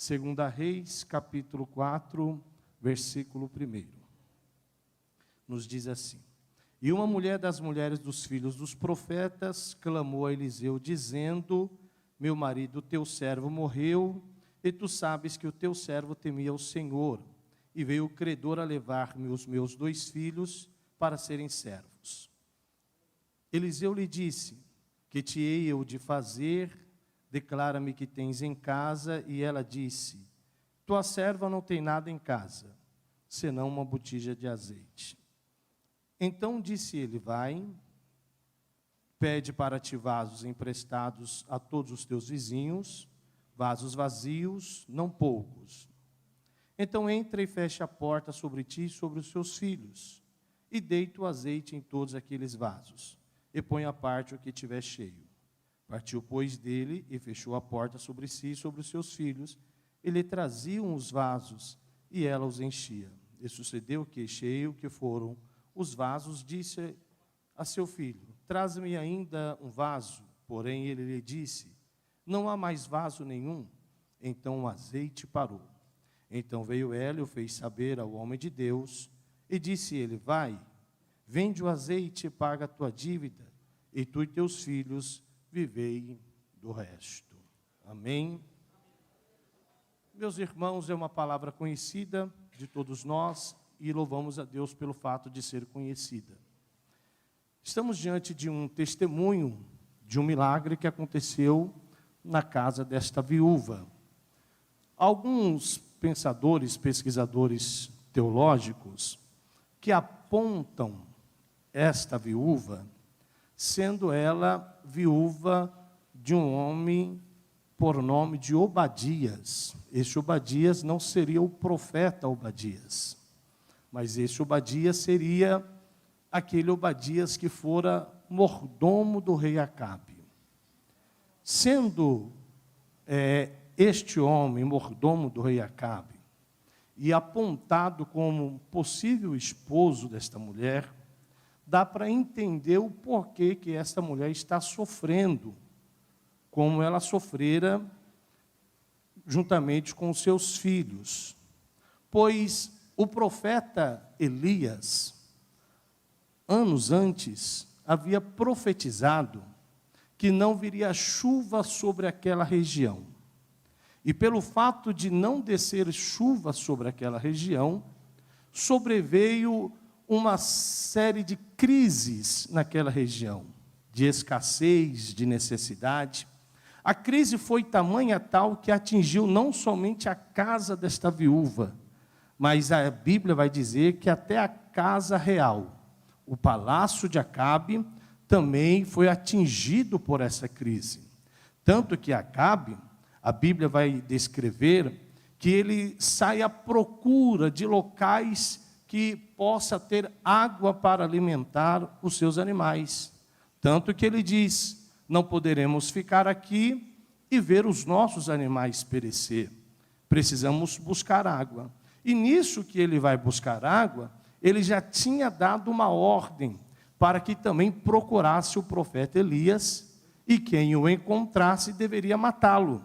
Segunda Reis, capítulo 4, versículo 1. Nos diz assim: E uma mulher das mulheres dos filhos dos profetas clamou a Eliseu, dizendo: Meu marido, teu servo, morreu, e tu sabes que o teu servo temia o Senhor, e veio o credor a levar-me os meus 2 filhos para serem servos. Eliseu lhe disse: Que te hei eu de fazer? Declara-me que tens em casa. E ela disse: Tua serva não tem nada em casa, senão uma botija de azeite. Então disse ele: Vai, pede para ti vasos emprestados a todos os teus vizinhos, vasos vazios, não poucos. Então entra e fecha a porta sobre ti e sobre os teus filhos, e deita o azeite em todos aqueles vasos, e põe à parte o que tiver cheio. Partiu, pois, dele e fechou a porta sobre si e sobre os seus filhos. Ele traziam os vasos e ela os enchia. E sucedeu que, cheio que foram os vasos, disse a seu filho: Traze-me ainda um vaso. Porém ele lhe disse: Não há mais vaso nenhum. Então o azeite parou. Então veio ela e o fez saber ao homem de Deus. E disse ele: Vai, vende o azeite e paga a tua dívida, e tu e teus filhos vivei do resto. Amém? Meus irmãos, é uma palavra conhecida de todos nós e louvamos a Deus pelo fato de ser conhecida. Estamos diante de um testemunho de um milagre que aconteceu na casa desta viúva. Alguns pensadores, pesquisadores teológicos, que apontam esta viúva sendo ela viúva de um homem por nome de Obadias. Este Obadias não seria o profeta Obadias, mas este Obadias seria aquele Obadias que fora mordomo do rei Acabe. Sendo este homem mordomo do rei Acabe e apontado como possível esposo desta mulher, dá para entender o porquê que esta mulher está sofrendo, como ela sofrera juntamente com os seus filhos. Pois o profeta Elias, anos antes, havia profetizado que não viria chuva sobre aquela região. E pelo fato de não descer chuva sobre aquela região, sobreveio uma série de crises naquela região, de escassez, de necessidade. A crise foi tamanha tal que atingiu não somente a casa desta viúva, mas a Bíblia vai dizer que até a casa real, o palácio de Acabe, também foi atingido por essa crise. Tanto que Acabe, a Bíblia vai descrever que ele sai à procura de locais que possa ter água para alimentar os seus animais. Tanto que ele diz: não poderemos ficar aqui e ver os nossos animais perecer. Precisamos buscar água. E nisso que ele vai buscar água, ele já tinha dado uma ordem para que também procurasse o profeta Elias, e quem o encontrasse deveria matá-lo.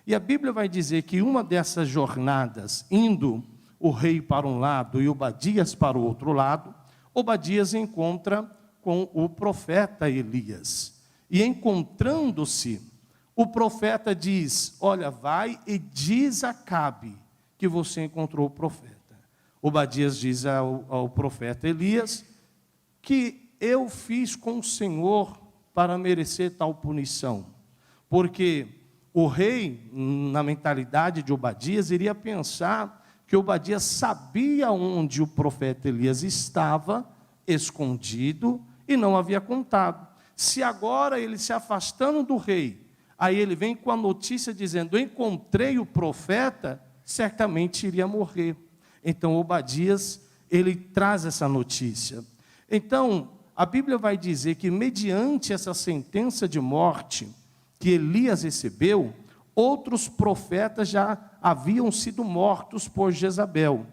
E a Bíblia vai dizer que uma dessas jornadas, indo o rei para um lado e Obadias para o outro lado, Obadias encontra com o profeta Elias. E encontrando-se, o profeta diz: Olha, vai e diz a Acabe que você encontrou o profeta. Obadias diz ao profeta Elias que eu fiz com o Senhor para merecer tal punição. Porque o rei, na mentalidade de Obadias, iria pensar que Obadias sabia onde o profeta Elias estava, escondido, e não havia contado. Se agora ele se afastando do rei, aí ele vem com a notícia dizendo: encontrei o profeta, certamente iria morrer. Então Obadias, ele traz essa notícia. Então, a Bíblia vai dizer que mediante essa sentença de morte que Elias recebeu, outros profetas já haviam sido mortos por Jezabel.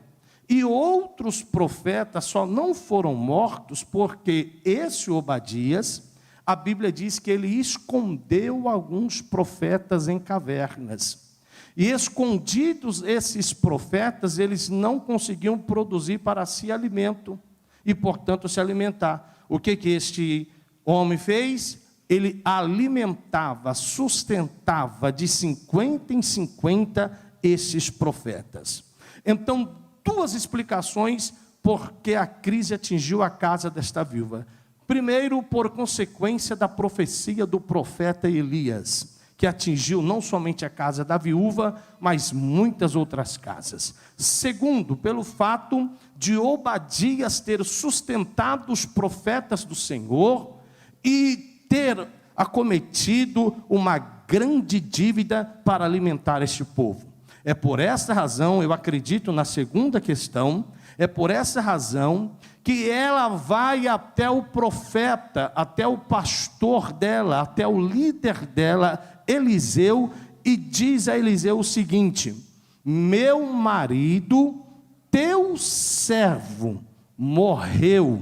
E outros profetas só não foram mortos porque esse Obadias, a Bíblia diz que ele escondeu alguns profetas em cavernas. E escondidos esses profetas, eles não conseguiam produzir para si alimento e, portanto, se alimentar. O que este homem fez? Ele alimentava, sustentava de 50 em 50 esses profetas. Então, duas explicações porque a crise atingiu a casa desta viúva. Primeiro, por consequência da profecia do profeta Elias, que atingiu não somente a casa da viúva, mas muitas outras casas. Segundo, pelo fato de Obadias ter sustentado os profetas do Senhor e ter acometido uma grande dívida para alimentar este povo. É por essa razão, eu acredito na segunda questão, é por essa razão que ela vai até o profeta, até o pastor dela, até o líder dela, Eliseu, e diz a Eliseu o seguinte: meu marido, teu servo, morreu,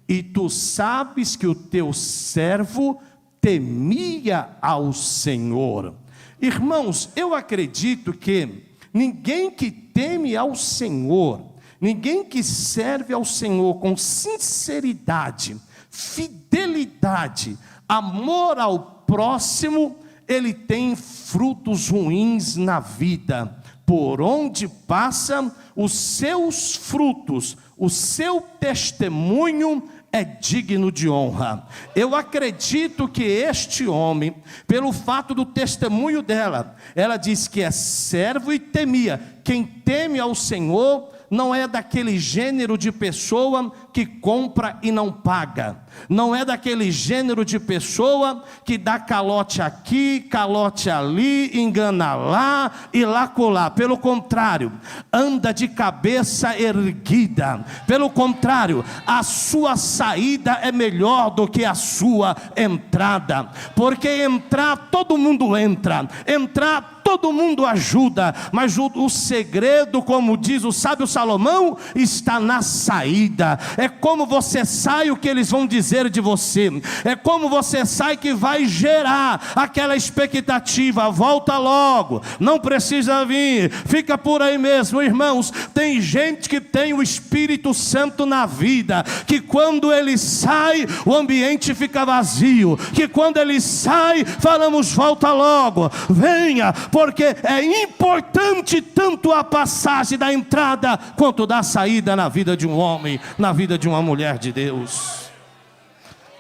e tu sabes que o teu servo temia ao Senhor. Irmãos, eu acredito que ninguém que teme ao Senhor, ninguém que serve ao Senhor com sinceridade, fidelidade, amor ao próximo, ele tem frutos ruins na vida. Por onde passa, os seus frutos, o seu testemunho é digno de honra. Eu acredito que este homem, pelo fato do testemunho dela, ela diz que é servo e temia. Quem teme ao Senhor não é daquele gênero de pessoa que compra e não paga. Não é daquele gênero de pessoa que dá calote aqui, calote ali, engana lá e lá colar. Pelo contrário, anda de cabeça erguida. Pelo contrário, a sua saída é melhor do que a sua entrada. Porque entrar, todo mundo entra. Entrar, todo mundo ajuda, mas o segredo, como diz o sábio Salomão, está na saída. É como você sai, o que eles vão dizer de você. É como você sai que vai gerar aquela expectativa. Volta logo, não precisa vir, fica por aí mesmo. Irmãos, tem gente que tem o Espírito Santo na vida, que quando ele sai, o ambiente fica vazio, que quando ele sai, falamos volta logo, venha, porque é importante tanto a passagem da entrada quanto da saída na vida de um homem, na vida de uma mulher de Deus.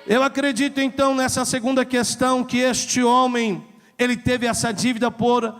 Eu acredito então nessa segunda questão, que este homem, ele teve essa dívida por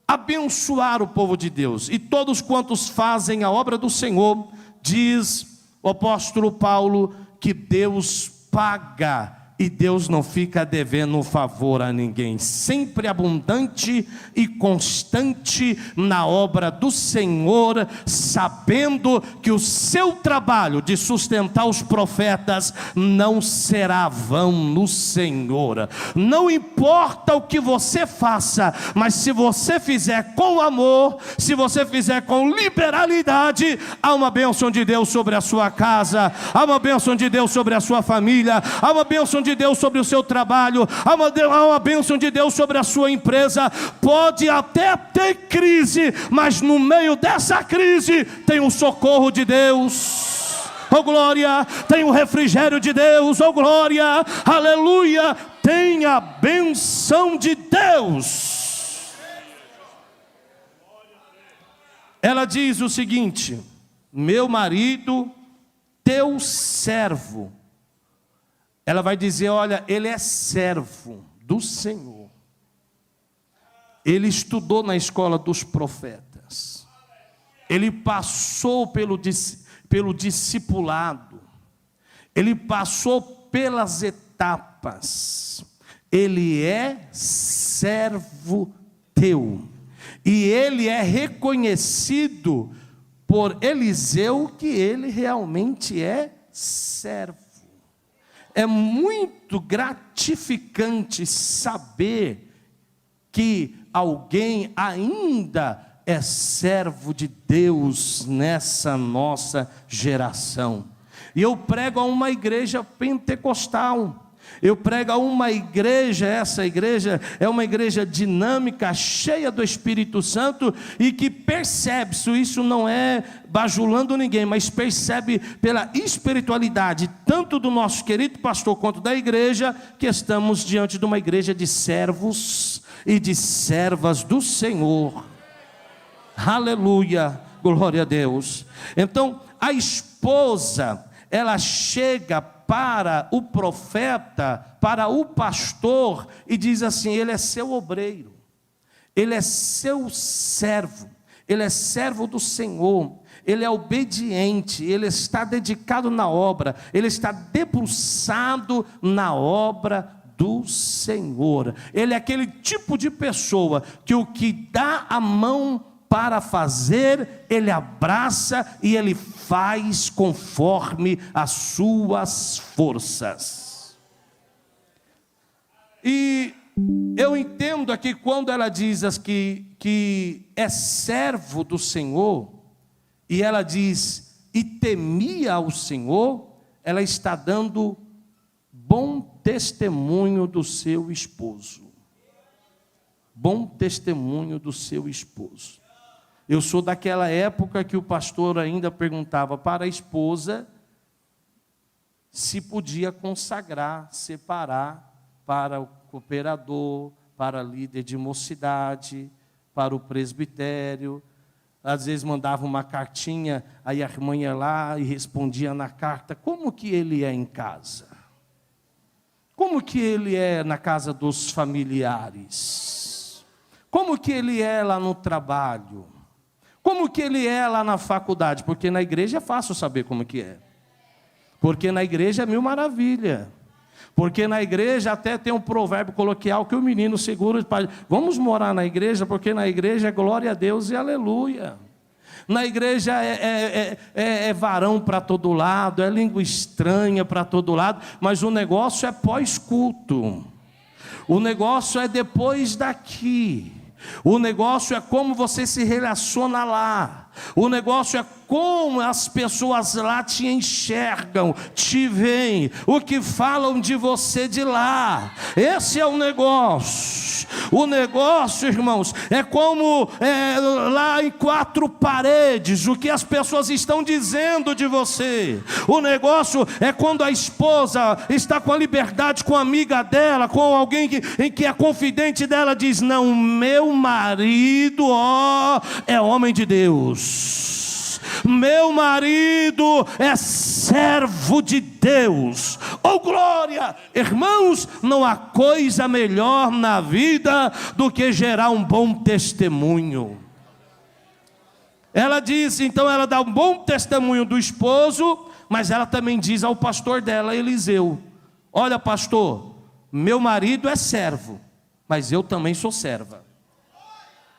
abençoar o povo de Deus, e todos quantos fazem a obra do Senhor, diz o apóstolo Paulo, que Deus paga. E Deus não fica devendo favor a ninguém, sempre abundante e constante na obra do Senhor, sabendo que o seu trabalho de sustentar os profetas não será vão no Senhor. Não importa o que você faça, mas se você fizer com amor, se você fizer com liberalidade, há uma bênção de Deus sobre a sua casa, há uma bênção de Deus sobre a sua família, há uma bênção de Deus sobre o seu trabalho, há uma bênção de Deus sobre a sua empresa. Pode até ter crise, mas no meio dessa crise tem o socorro de Deus, oh glória, tem o refrigério de Deus, oh glória, aleluia, tem a bênção de Deus. Ela diz o seguinte: meu marido, teu servo. Ela vai dizer, olha, ele é servo do Senhor. Ele estudou na escola dos profetas. Ele passou pelo discipulado. Ele passou pelas etapas. Ele é servo teu. E ele é reconhecido por Eliseu que ele realmente é servo. É muito gratificante saber que alguém ainda é servo de Deus nessa nossa geração. E eu prego a uma igreja pentecostal. Eu prego a uma igreja, essa igreja é uma igreja dinâmica, cheia do Espírito Santo, e que percebe, isso não é bajulando ninguém, mas percebe pela espiritualidade, tanto do nosso querido pastor quanto da igreja, que estamos diante de uma igreja de servos e de servas do Senhor. Aleluia, glória a Deus. Então, a esposa, ela chega para o profeta, para o pastor, e diz assim: ele é seu obreiro, ele é seu servo, ele é servo do Senhor, ele é obediente, ele está dedicado na obra, ele está debruçado na obra do Senhor. Ele é aquele tipo de pessoa que o que dá a mão para fazer, ele abraça e ele faz conforme as suas forças. E eu entendo aqui quando ela diz que é servo do Senhor, e ela diz, e temia ao Senhor, ela está dando bom testemunho do seu esposo. Bom testemunho do seu esposo. Eu sou daquela época que o pastor ainda perguntava para a esposa se podia consagrar, separar para o cooperador, para líder de mocidade, para o presbitério. Às vezes mandava uma cartinha, aí a irmã ia lá e respondia na carta: como que ele é em casa? Como que ele é na casa dos familiares? Como que ele é lá no trabalho? Como que ele é lá na faculdade? Porque na igreja é fácil saber como que é. Porque na igreja é mil maravilha. Porque na igreja até tem um provérbio coloquial que o menino segura. Vamos morar na igreja, porque na igreja é glória a Deus e aleluia. Na igreja é varão para todo lado, é língua estranha para todo lado, mas o negócio é pós-culto. O negócio é depois daqui. O negócio é como você se relaciona lá. O negócio é como as pessoas lá te enxergam, te veem, o que falam de você de lá. Esse é o negócio. O negócio, irmãos, é como lá em quatro paredes, o que as pessoas estão dizendo de você. O negócio é quando a esposa está com a liberdade com a amiga dela, com alguém em que é confidente dela, diz: não, meu marido, é homem de Deus. Meu marido é servo de Deus. Oh glória! Irmãos, não há coisa melhor na vida do que gerar um bom testemunho. Ela diz, então ela dá um bom testemunho do esposo, mas ela também diz ao pastor dela, Eliseu: olha pastor, meu marido é servo, mas eu também sou serva.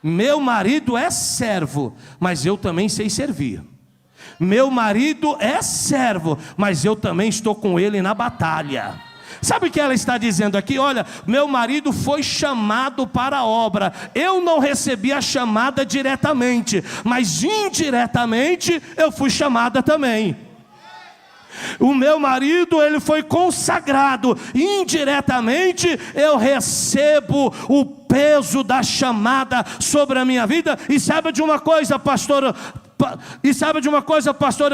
Meu marido é servo, mas eu também sei servir. Meu marido é servo, mas eu também estou com ele na batalha. Sabe o que ela está dizendo aqui? Olha, meu marido foi chamado para a obra. Eu não recebi a chamada diretamente, mas indiretamente eu fui chamada também. O meu marido, ele foi consagrado. Indiretamente eu recebo o peso da chamada sobre a minha vida. E sabe de uma coisa, pastor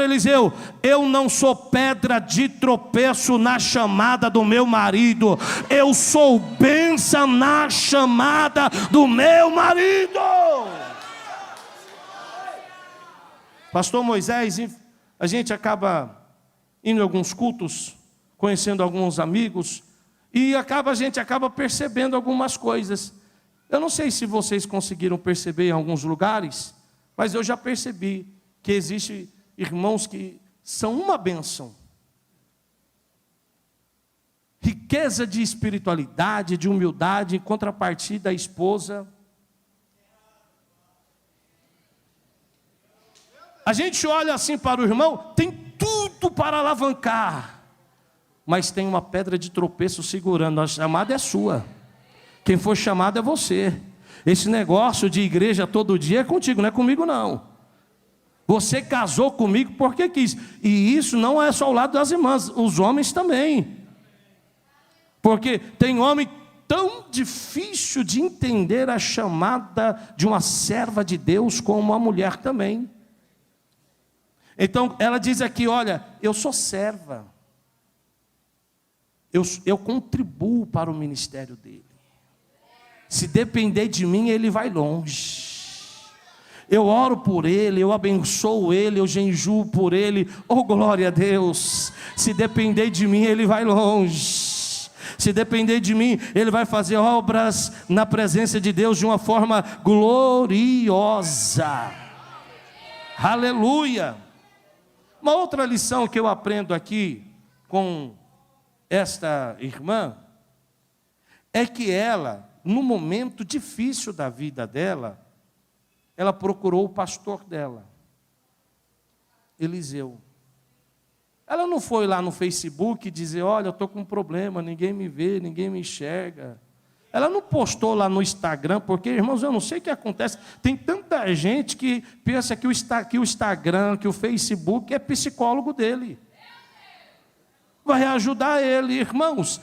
Eliseu? Eu não sou pedra de tropeço na chamada do meu marido. Eu sou bênção na chamada do meu marido. Pastor Moisés, a gente acaba indo em alguns cultos, conhecendo alguns amigos, e a gente acaba percebendo algumas coisas. Eu não sei se vocês conseguiram perceber em alguns lugares, mas eu já percebi que existem irmãos que são uma bênção. Riqueza de espiritualidade, de humildade, em contrapartida da esposa. A gente olha assim para o irmão, tem tudo para alavancar, mas tem uma pedra de tropeço segurando. A chamada é sua. Quem for chamado é você. Esse negócio de igreja todo dia é contigo, não é comigo não. Você casou comigo porque quis. E isso não é só o lado das irmãs, os homens também. Porque tem homem tão difícil de entender a chamada de uma serva de Deus como a mulher também. Então ela diz aqui, olha, eu sou serva, eu contribuo para o ministério dele. Se depender de mim, ele vai longe. Eu oro por ele, eu abençoo ele, eu jejuo por ele. Oh, glória a Deus. Se depender de mim, ele vai longe. Se depender de mim, ele vai fazer obras na presença de Deus de uma forma gloriosa. Aleluia. Uma outra lição que eu aprendo aqui com esta irmã é que ela, no momento difícil da vida dela, ela procurou o pastor dela, Eliseu. Ela não foi lá no Facebook dizer, olha, eu estou com um problema, ninguém me vê, ninguém me enxerga. Ela não postou lá no Instagram, porque, irmãos, eu não sei o que acontece. Tem tanta gente que pensa que o Instagram, que o Facebook é psicólogo dele. Vai ajudar ele, irmãos.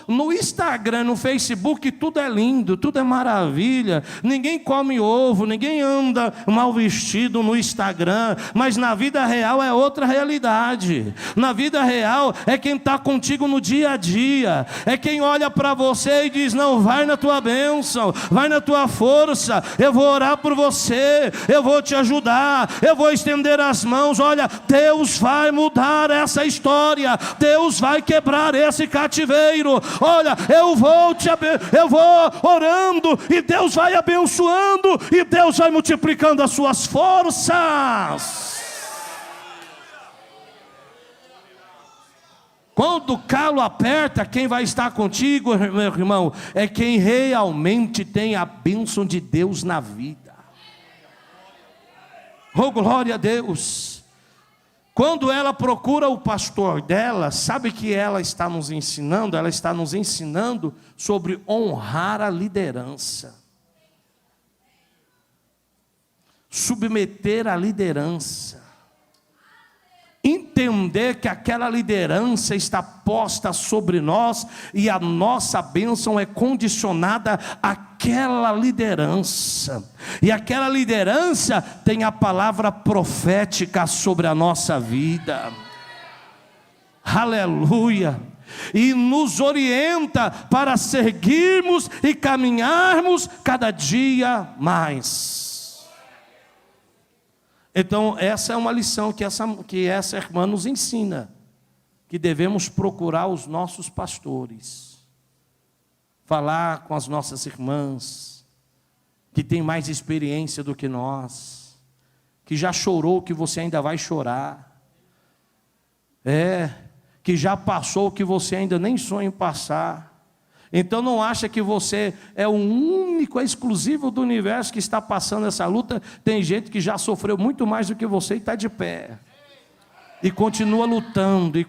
No Instagram, no Facebook, tudo é lindo, tudo é maravilha. Ninguém come ovo, ninguém anda mal vestido no Instagram. Mas na vida real é outra realidade. Na vida real é quem está contigo no dia a dia. É quem olha para você e diz, não, vai na tua bênção, vai na tua força. Eu vou orar por você, eu vou te ajudar, eu vou estender as mãos. Olha, Deus vai mudar essa história. Deus vai quebrar esse cativeiro. Olha, eu vou orando e Deus vai abençoando e Deus vai multiplicando as suas forças. Quando o calo aperta, quem vai estar contigo, meu irmão, é quem realmente tem a bênção de Deus na vida. Oh, glória a Deus. Quando ela procura o pastor dela, sabe que ela está nos ensinando? Ela está nos ensinando sobre honrar a liderança. Submeter a liderança. Entender que aquela liderança está posta sobre nós e a nossa bênção é condicionada àquela liderança. E aquela liderança tem a palavra profética sobre a nossa vida. Aleluia! E nos orienta para seguirmos e caminharmos cada dia mais. Então, essa é uma lição que essa irmã nos ensina, que devemos procurar os nossos pastores, falar com as nossas irmãs, que tem mais experiência do que nós, que já chorou o que você ainda vai chorar, que já passou o que você ainda nem sonha em passar. Então não acha que você é o único, exclusivo do universo que está passando essa luta. Tem gente que já sofreu muito mais do que você e está de pé. E continua lutando, e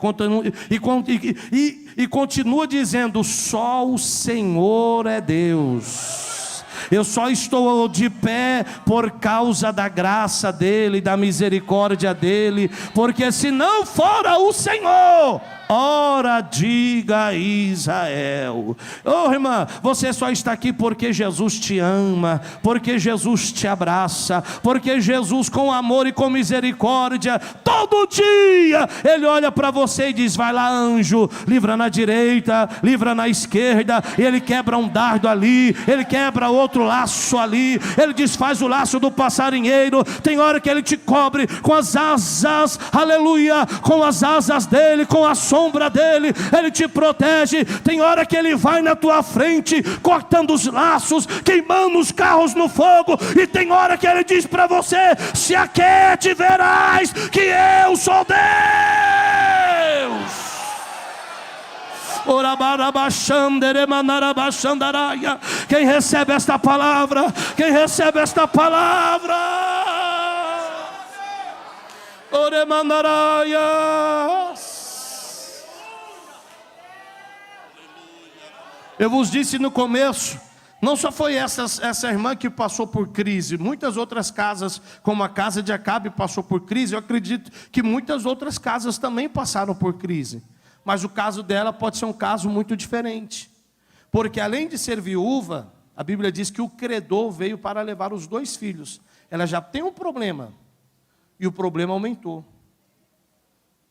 continua dizendo, só o Senhor é Deus. Eu só estou de pé por causa da graça dEle, da misericórdia dEle. Porque se não fora o Senhor, ora diga Israel. Oh, irmã, você só está aqui porque Jesus te ama, porque Jesus te abraça, porque Jesus com amor e com misericórdia, todo dia Ele olha para você e diz, vai lá anjo, livra na direita, livra na esquerda. Ele quebra um dardo ali, Ele quebra outro laço ali, Ele desfaz o laço do passarinheiro. Tem hora que Ele te cobre com as asas, aleluia, com as asas dEle, com a sombra dEle, Ele te protege. Tem hora que Ele vai na tua frente, cortando os laços, queimando os carros no fogo. E tem hora que Ele diz para você, se aquiete, verás que eu sou Deus. Quem recebe esta palavra? Quem recebe esta palavra? Eu vos disse no começo, não só foi essa irmã que passou por crise, muitas outras casas, como a casa de Acabe passou por crise. Eu acredito que muitas outras casas também passaram por crise. Mas o caso dela pode ser um caso muito diferente. Porque além de ser viúva, a Bíblia diz que o credor veio para levar os 2 filhos. Ela já tem um problema, e o problema aumentou.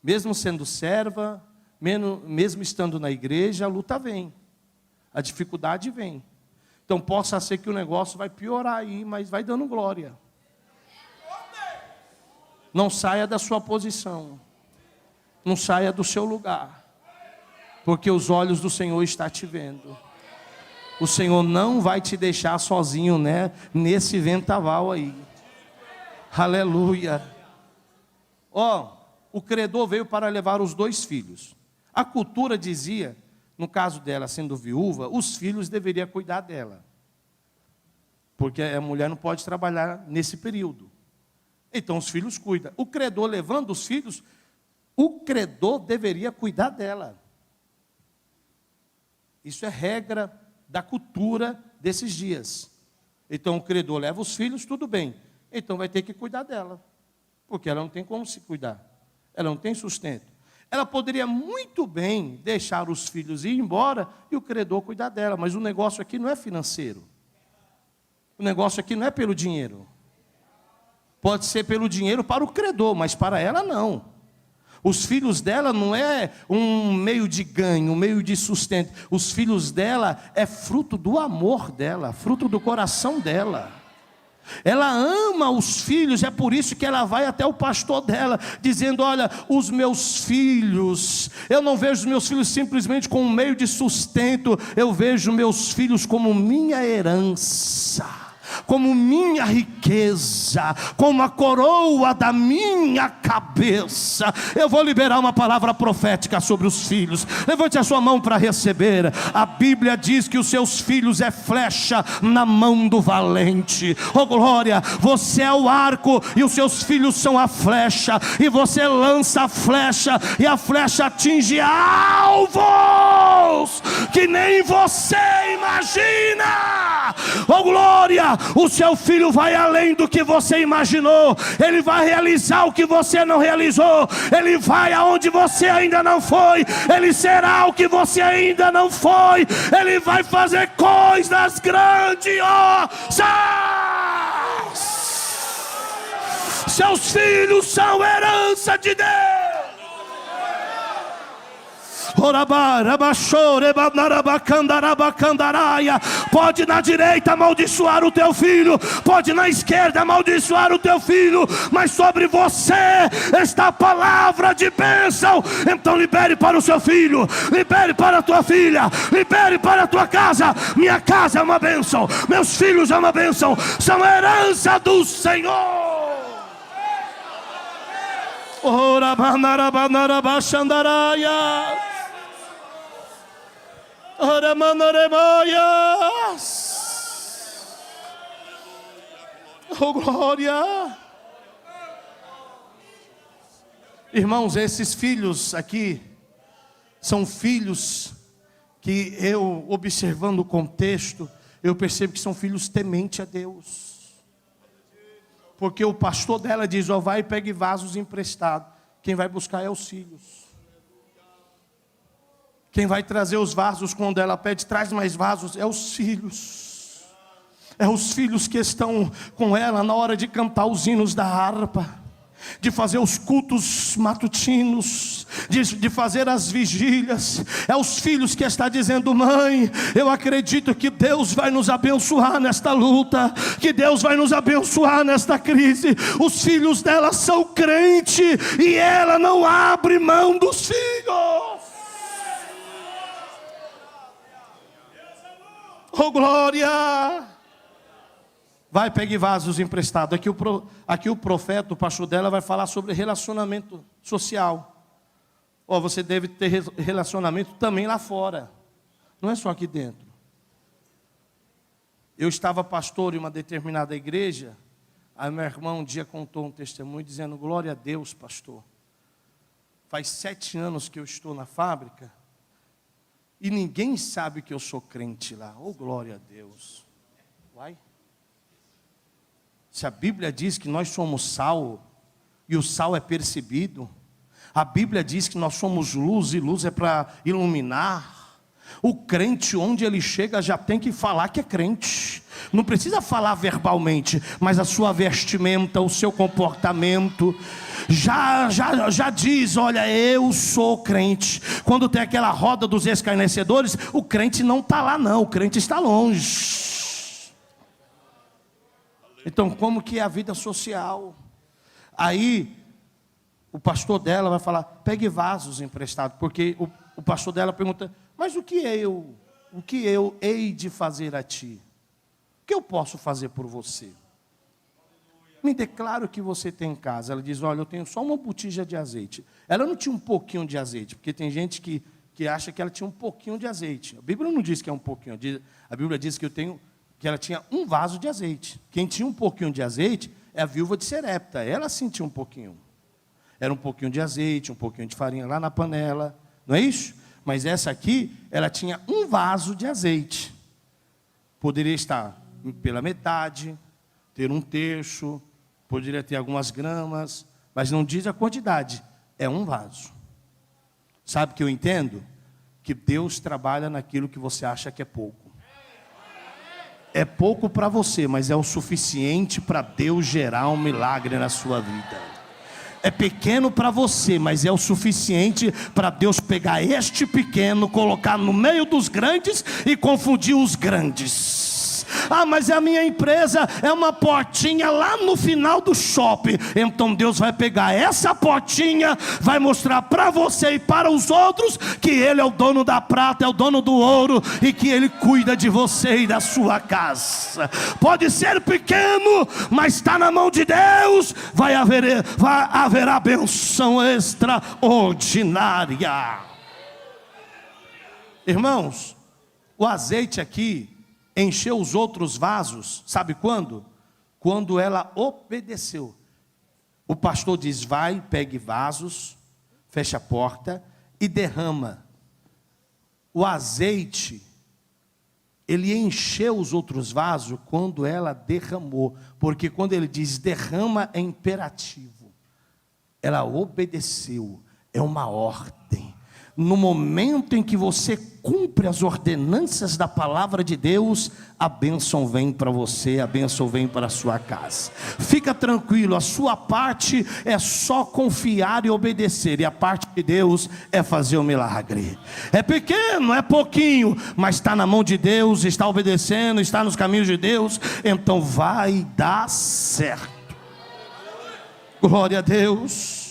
Mesmo sendo serva, mesmo estando na igreja, a luta vem, a dificuldade vem. Então possa ser que o negócio vai piorar aí, mas vai dando glória. Não saia da sua posição, não saia do seu lugar, porque os olhos do Senhor estão te vendo. O Senhor não vai te deixar sozinho, né, nesse vendaval aí. Aleluia. O credor veio para levar os 2 filhos. A cultura dizia, no caso dela sendo viúva, os filhos deveriam cuidar dela, porque a mulher não pode trabalhar nesse período. Então os filhos cuidam. O credor levando os filhos, o credor deveria cuidar dela. Isso é regra da cultura desses dias. Então o credor leva os filhos, tudo bem. Então vai ter que cuidar dela, porque ela não tem como se cuidar. Ela não tem sustento. Ela poderia muito bem deixar os filhos ir embora e o credor cuidar dela, mas o negócio aqui não é financeiro. O negócio aqui não é pelo dinheiro. Pode ser pelo dinheiro para o credor, mas para ela não. Os filhos dela não é um meio de ganho, um meio de sustento. Os filhos dela é fruto do amor dela, fruto do coração dela. Ela ama os filhos, é por isso que ela vai até o pastor dela, dizendo: olha, os meus filhos, eu não vejo os meus filhos simplesmente como um meio de sustento, eu vejo meus filhos como minha herança, como minha riqueza, como a coroa da minha cabeça. Eu vou liberar uma palavra profética sobre os filhos. Levante a sua mão para receber. A Bíblia diz que os seus filhos é flecha na mão do valente. Oh glória, você é o arco e os seus filhos são a flecha, e você lança a flecha e a flecha atinge alvos que nem você imagina. Oh glória, o seu filho vai além do que você imaginou. Ele vai realizar o que você não realizou. Ele vai aonde você ainda não foi. Ele será o que você ainda não foi. Ele vai fazer coisas grandiosas. Seus filhos são herança de Deus. Pode na direita amaldiçoar o teu filho, pode na esquerda amaldiçoar o teu filho, mas sobre você está a palavra de bênção. Então libere para o seu filho, libere para a tua filha, libere para a tua casa. Minha casa é uma bênção, meus filhos é uma bênção, são herança do Senhor. Ora banarabanarabachandaraia. Ora manarebaias. Oh glória. Irmãos, esses filhos aqui são filhos que eu, observando o contexto, eu percebo que são filhos tementes a Deus. Porque o pastor dela diz: ó, vai e pegue vasos emprestados. Quem vai buscar é os filhos. Quem vai trazer os vasos quando ela pede, traz mais vasos, é os filhos. É os filhos que estão com ela na hora de cantar os hinos da harpa, de fazer os cultos matutinos, de fazer as vigílias. É os filhos que está dizendo: mãe, eu acredito que Deus vai nos abençoar nesta luta, que Deus vai nos abençoar nesta crise. Os filhos dela são crentes e ela não abre mão dos filhos. Oh glória. Vai, pegue vasos emprestados. Aqui o profeta, o pastor dela, vai falar sobre relacionamento social. Oh, você deve ter relacionamento também lá fora, não é só aqui dentro. Eu estava pastor em uma determinada igreja. Aí meu irmão um dia contou um testemunho dizendo: glória a Deus, pastor, faz 7 anos que eu estou na fábrica e ninguém sabe que eu sou crente lá. Oh glória a Deus. Vai. Se a Bíblia diz que nós somos sal, e o sal é percebido, A Bíblia diz que nós somos luz e luz é para iluminar. O crente, onde ele chega, já tem que falar que é crente. Não precisa falar verbalmente, mas a sua vestimenta, o seu comportamento já diz: olha, eu sou crente. Quando tem aquela roda dos escarnecedores, o crente não está lá não, o crente está longe. Então, como que é a vida social? Aí o pastor dela vai falar: pegue vasos emprestados, porque o pastor dela pergunta: mas o que eu hei de fazer a ti? O que eu posso fazer por você? Me declara o que você tem em casa. Ela diz: olha, eu tenho só uma botija de azeite. Ela não tinha um pouquinho de azeite, porque tem gente que acha que ela tinha um pouquinho de azeite. A Bíblia não diz que é um pouquinho, a Bíblia diz que ela tinha um vaso de azeite. Quem tinha um pouquinho de azeite é a viúva de Serepta. Ela sentia um pouquinho. Era um pouquinho de azeite, um pouquinho de farinha lá na panela, não é isso? Mas essa aqui, ela tinha um vaso de azeite. Poderia estar pela metade, ter um terço, poderia ter algumas gramas, mas não diz a quantidade, é um vaso. Sabe o que eu entendo? Que Deus trabalha naquilo que você acha que é pouco. É pouco para você, mas é o suficiente para Deus gerar um milagre na sua vida. É pequeno para você, mas é o suficiente para Deus pegar este pequeno, colocar no meio dos grandes e confundir os grandes. Ah, mas a minha empresa é uma portinha lá no final do shopping. Então Deus vai pegar essa portinha, vai mostrar para você e para os outros que Ele é o dono da prata, é o dono do ouro, e que Ele cuida de você e da sua casa. Pode ser pequeno, mas está na mão de Deus. Vai haverá bênção extraordinária. Irmãos, o azeite aqui encheu os outros vasos, sabe quando? Quando ela obedeceu. O pastor diz: vai, pegue vasos, fecha a porta e derrama. O azeite, ele encheu os outros vasos quando ela derramou, porque quando ele diz derrama é imperativo. Ela obedeceu, é uma ordem. No momento em que você cumpre as ordenanças da palavra de Deus, a bênção vem para você, a bênção vem para a sua casa. Fica tranquilo, a sua parte é só confiar e obedecer, e a parte de Deus é fazer o milagre. É pequeno, é pouquinho, mas está na mão de Deus, está obedecendo, está nos caminhos de Deus, então vai dar certo. Glória a Deus.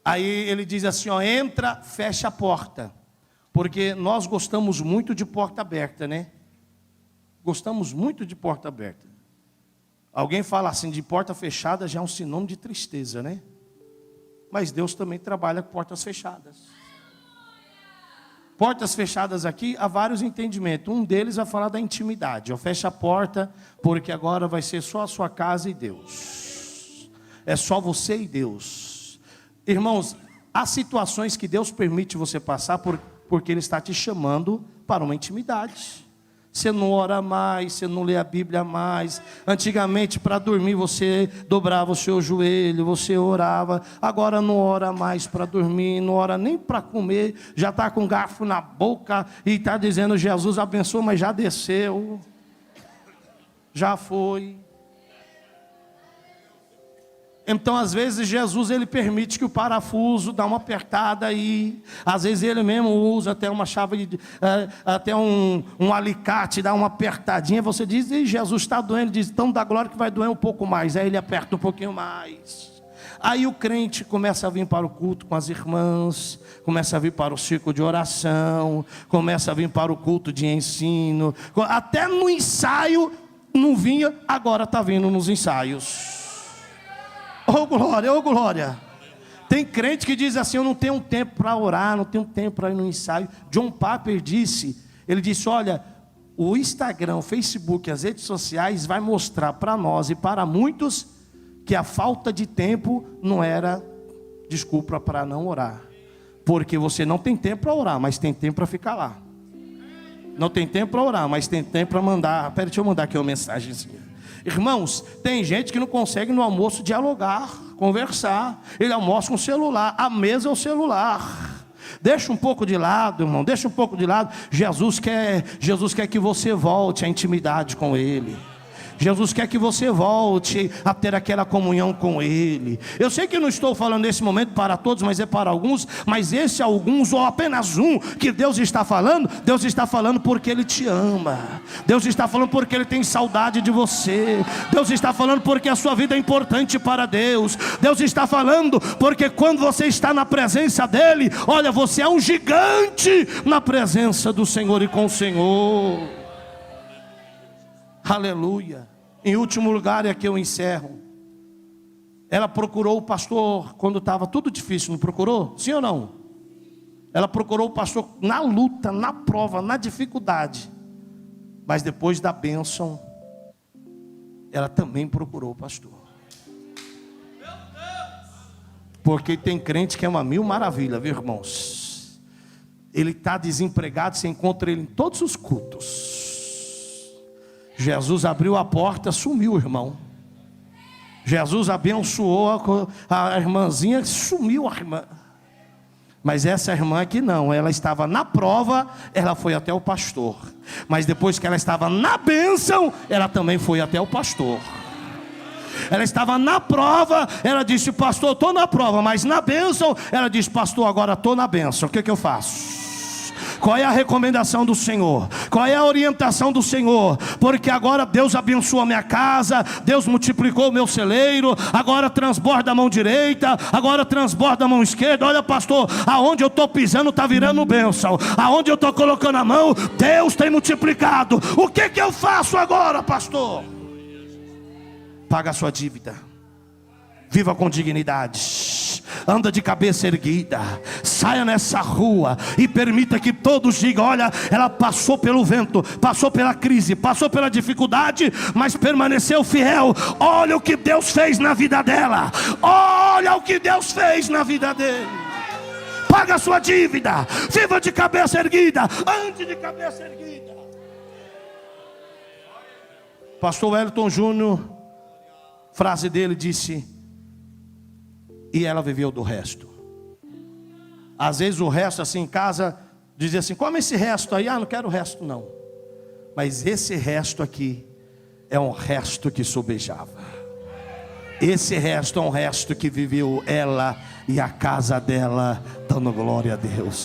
Aí ele diz assim, ó, entra, fecha a porta. Porque nós gostamos muito de porta aberta, né? Gostamos muito de porta aberta. Alguém fala assim, de porta fechada já é um sinônimo de tristeza, né? Mas Deus também trabalha com portas fechadas. Portas fechadas aqui, há vários entendimentos. Um deles vai falar da intimidade. Ó, fecha a porta, porque agora vai ser só a sua casa e Deus. É só você e Deus. Irmãos, há situações que Deus permite você passar porque Ele está te chamando para uma intimidade. Você não ora mais, você não lê a Bíblia mais. Antigamente, para dormir, você dobrava o seu joelho, você orava. Agora não ora mais para dormir, não ora nem para comer. Já está com garfo na boca e está dizendo, Jesus abençoa, mas já desceu. Já foi. Então, às vezes, Jesus, ele permite que o parafuso dá uma apertada aí. Às vezes, ele mesmo usa até uma chave, até um alicate, dá uma apertadinha. Você diz, e Jesus está doendo. Ele diz, então dá glória que vai doer um pouco mais. Aí ele aperta um pouquinho mais. Aí o crente começa a vir para o culto com as irmãs, começa a vir para o círculo de oração, começa a vir para o culto de ensino. Até no ensaio não vinha, agora está vindo nos ensaios. Oh glória, oh glória. Tem crente que diz assim, eu não tenho tempo para orar, não tenho tempo para ir no ensaio. John Piper disse, ele disse, olha, o Instagram, o Facebook, as redes sociais vai mostrar para nós e para muitos que a falta de tempo não era desculpa para não orar. Porque você não tem tempo para orar, mas tem tempo para ficar lá. Não tem tempo para orar, mas tem tempo para mandar. Pera, deixa eu mandar aqui uma mensagenzinha. Irmãos, tem gente que não consegue no almoço dialogar, conversar. Ele almoça com o celular, a mesa é o celular. Deixa um pouco de lado, irmão, deixa um pouco de lado. Jesus quer que você volte à intimidade com Ele. Jesus quer que você volte a ter aquela comunhão com Ele. Eu sei que não estou falando nesse momento para todos, mas é para alguns. Mas esse alguns, ou apenas um, que Deus está falando porque Ele te ama. Deus está falando porque Ele tem saudade de você. Deus está falando porque a sua vida é importante para Deus. Deus está falando porque quando você está na presença dEle, olha, você é um gigante na presença do Senhor e com o Senhor. Aleluia. Em último lugar, e aqui eu encerro. Ela procurou o pastor quando estava tudo difícil, não procurou? Sim ou não? Ela procurou o pastor na luta, na prova, na dificuldade. Mas depois da bênção, ela também procurou o pastor. Porque tem crente que é uma mil maravilha, viu, irmãos? Ele está desempregado, você encontra ele em todos os cultos. Jesus abriu a porta, sumiu o irmão. Jesus abençoou a irmãzinha, sumiu a irmã. Mas essa irmã aqui não, ela estava na prova, ela foi até o pastor. Mas depois que ela estava na bênção, ela também foi até o pastor. Ela estava na prova, ela disse: pastor, estou na prova. Mas na bênção, ela disse: pastor, agora estou na bênção, o que eu faço? Qual é a recomendação do Senhor? Qual é a orientação do Senhor? Porque agora Deus abençoou a minha casa, Deus multiplicou o meu celeiro, agora transborda a mão direita, agora transborda a mão esquerda. Olha, pastor, aonde eu estou pisando está virando bênção, aonde eu estou colocando a mão, Deus tem multiplicado. O que eu faço agora, pastor? Paga a sua dívida, viva com dignidade, anda de cabeça erguida, saia nessa rua e permita que todos digam: olha, ela passou pelo vento, passou pela crise, passou pela dificuldade, mas permaneceu fiel. Olha o que Deus fez na vida dela, olha o que Deus fez na vida dele. Paga a sua dívida, viva de cabeça erguida, ande de cabeça erguida. Pastor Wellington Júnior, frase dele disse: e ela viveu do resto. Às vezes o resto assim em casa, dizia assim: come esse resto aí. Ah, não quero o resto não. Mas esse resto aqui é um resto que sobejava. Esse resto é um resto que viveu ela e a casa dela, dando glória a Deus.